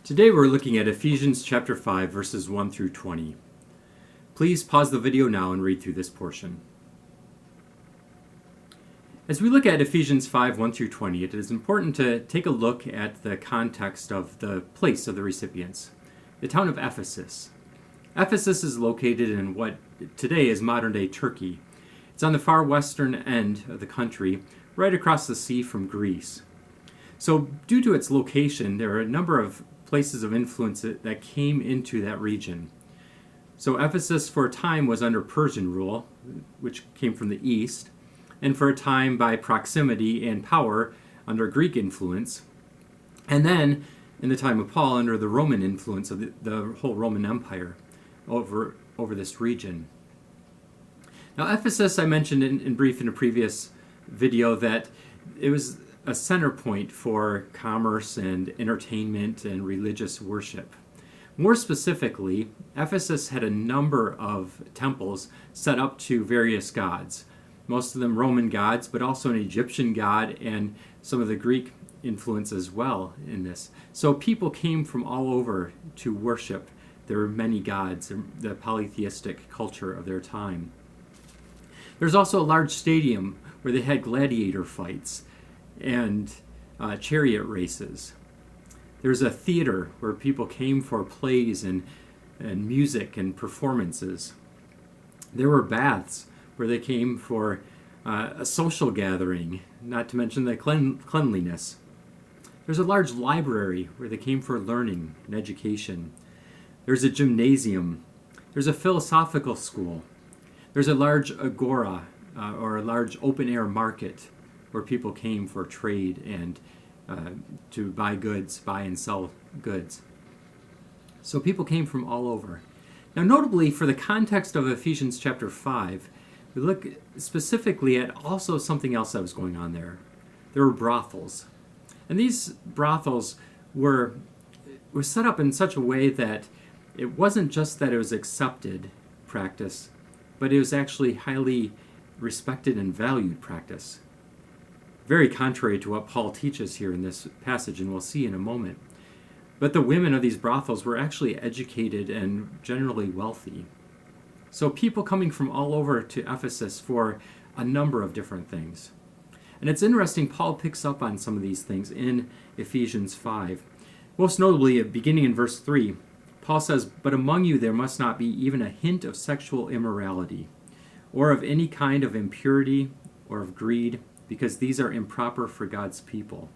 Today we're looking at Ephesians chapter 5, verses 1 through 20. Please pause the video now and read through this portion. As we look at Ephesians 5, 1 through 20, it is important to take a look at the context of the place of the recipients, the town of Ephesus. Ephesus is located in what today is modern-day Turkey. It's on the far western end of the country, right across the sea from Greece. So due to its location, there are a number of places of influence that came into that region. So Ephesus for a time was under Persian rule, which came from the east, and for a time by proximity and power under Greek influence, and then in the time of Paul under the Roman influence of the whole Roman Empire over this region. Now Ephesus, I mentioned in brief in a previous video that it was a center point for commerce and entertainment and religious worship. More specifically, Ephesus had a number of temples set up to various gods, most of them Roman gods, but also an Egyptian god and some of the Greek influence as well in this. So people came from all over to worship their many gods, the polytheistic culture of their time. There's also a large stadium where they had gladiator fights and chariot races. There's a theater where people came for plays and music and performances. There were baths where they came for a social gathering, not to mention the cleanliness. There's a large library where they came for learning and education. There's a gymnasium. There's a philosophical school. There's a large agora, or a large open-air market where people came for trade and to buy and sell goods. So people came from all over. Now notably, for the context of Ephesians chapter 5, we look specifically at also something else that was going on there. There were brothels. And these brothels were set up in such a way that it wasn't just that it was accepted practice, but it was actually highly respected and valued practice. Very contrary to what Paul teaches here in this passage, and we'll see in a moment. But the women of these brothels were actually educated and generally wealthy. So people coming from all over to Ephesus for a number of different things. And it's interesting, Paul picks up on some of these things in Ephesians 5. Most notably, beginning in verse 3, Paul says, "But among you there must not be even a hint of sexual immorality, or of any kind of impurity, or of greed, because these are improper for God's people."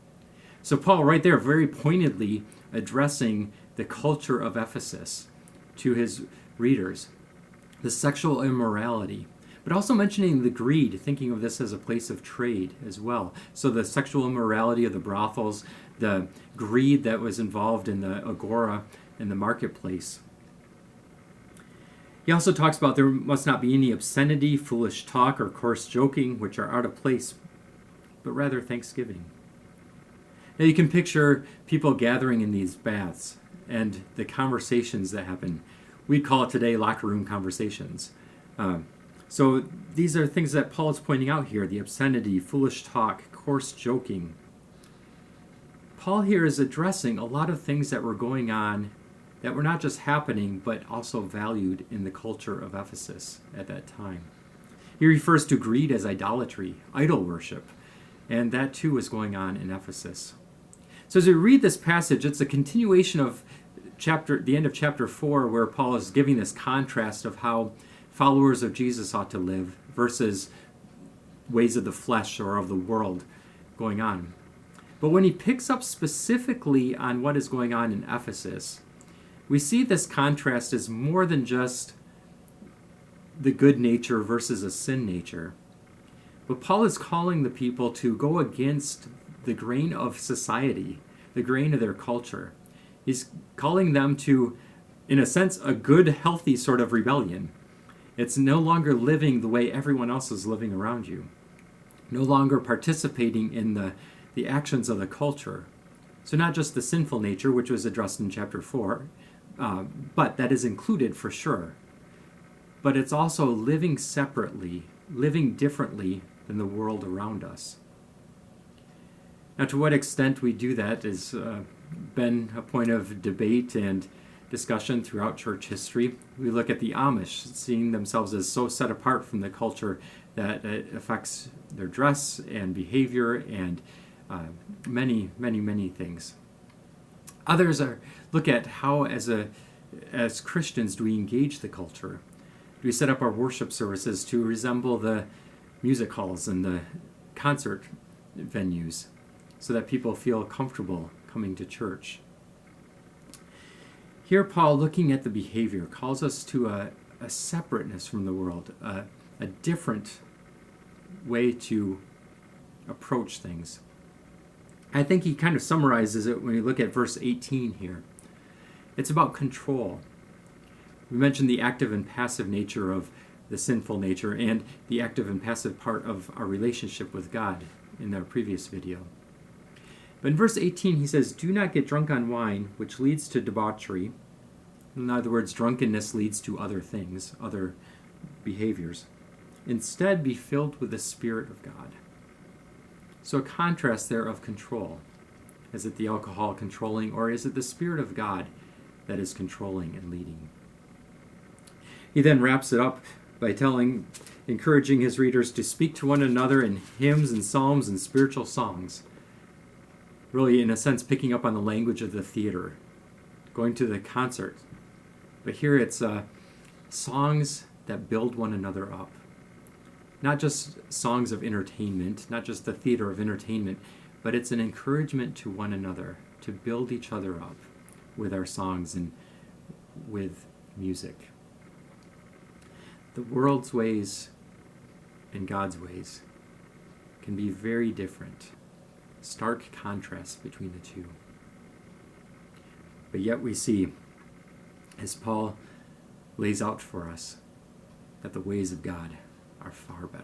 So Paul right there very pointedly addressing the culture of Ephesus to his readers, the sexual immorality, but also mentioning the greed, thinking of this as a place of trade as well. So the sexual immorality of the brothels, the greed that was involved in the agora and the marketplace. He also talks about there must not be any obscenity, foolish talk, or coarse joking, which are out of place, but rather thanksgiving. Now you can picture people gathering in these baths and the conversations that happen. We'd call it today locker room conversations. So these are things that Paul is pointing out here, the obscenity, foolish talk, coarse joking. Paul here is addressing a lot of things that were going on that were not just happening, but also valued in the culture of Ephesus at that time. He refers to greed as idolatry, idol worship, and that too was going on in Ephesus. So as we read this passage, it's a continuation of the end of chapter 4, where Paul is giving this contrast of how followers of Jesus ought to live versus ways of the flesh or of the world going on. But when he picks up specifically on what is going on in Ephesus, we see this contrast as more than just the good nature versus a sin nature. But Paul is calling the people to go against the grain of society, the grain of their culture. He's calling them to, in a sense, a good, healthy sort of rebellion. It's no longer living the way everyone else is living around you. No longer participating in the actions of the culture. So not just the sinful nature, which was addressed in chapter 4, but that is included for sure. But it's also living separately, living differently than the world around us. Now, to what extent we do that is been a point of debate and discussion throughout church history. We look at the Amish, seeing themselves as so set apart from the culture that it affects their dress and behavior and many, many, many things. Others look at how, as Christians, do we engage the culture? Do we set up our worship services to resemble the music halls and the concert venues so that people feel comfortable coming to church? Here, Paul, looking at the behavior, calls us to a separateness from the world, a different way to approach things. I think he kind of summarizes it when you look at verse 18 here. It's about control. We mentioned the active and passive nature of the sinful nature and the active and passive part of our relationship with God in our previous video. But in verse 18 he says, "Do not get drunk on wine, which leads to debauchery." In other words, drunkenness leads to other things, other behaviors. "Instead, be filled with the Spirit of God." So a contrast there of control. Is it the alcohol controlling, or is it the Spirit of God that is controlling and leading? He then wraps it up by encouraging his readers to speak to one another in hymns and psalms and spiritual songs. Really, in a sense, picking up on the language of the theater, going to the concert. But here it's songs that build one another up. Not just songs of entertainment, not just the theater of entertainment, but it's an encouragement to one another to build each other up with our songs and with music. The world's ways and God's ways can be very different. Stark contrast between the two. But yet we see, as Paul lays out for us, that the ways of God are far better.